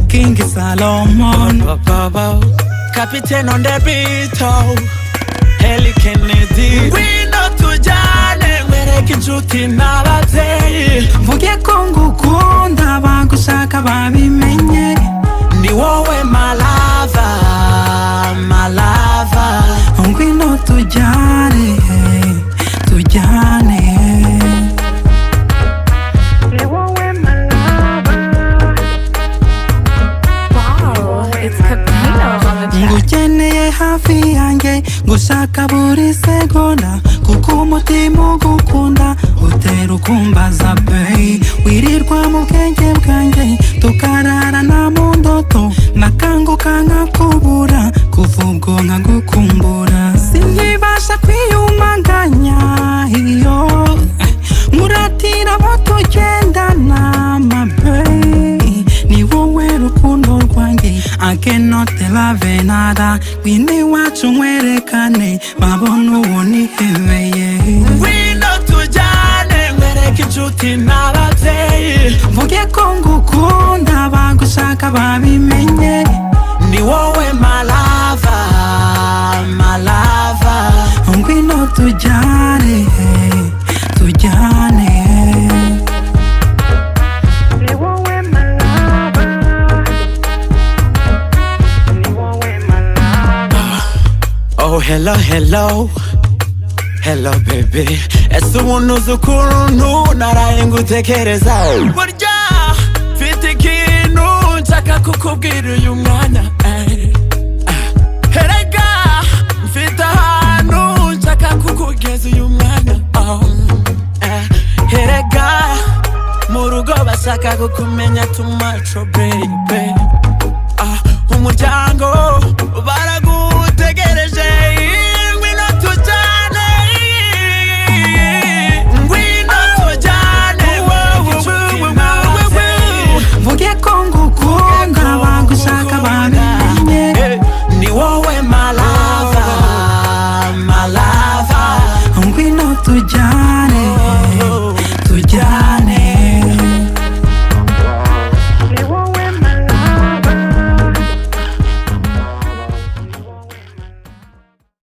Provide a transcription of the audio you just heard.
King Salomon, Captain on the beat, Heli Kennedy. We know tujane mwereke inshuti n'abavyeyi. Mvuge ko ngukunda bagushaka babimenye. Ni wowe my lover, my lover. Ngwino tujane, tujane. Ni wowe my lover. Wow, it's Capino on the track. Ngukeneye hafi yanjye, ngushaka buri segonda, kuko umutima ugukunda utera ukumbaza bae. Wirirwa mu bwenge bwanjye, tukararana mu ndoto, nakanguka nkakubura, kuva ubwo nkagukumbura. Sinkibasha kwiyumanganya iyo muratira abo tugendana my bae. Ni wowe rukundo rwanjye, I cannot love nada. Ngwino iwacu nkwerekane, babone uwo nihebeye. Ngwino tujane mwereke inshuti n'abavyeyi. Mvuge ko ngukunda bagushaka babimenye. Ni wowe my lover, my lover. Ngwino tujane, tujane. Ni wowe my lover. Ni wowe my lover. Oh hello hello, hello baby. Ese umuntu uzi ukuntu naraye ngutekereza. Burya mfite ikintu nshaka kukubwira uyu mwanya. Erega mfite ahantu nshaka kukugeza uyu mwanya. Erega mu rugo bashaka kukumenya too much, oh baby. Umuryango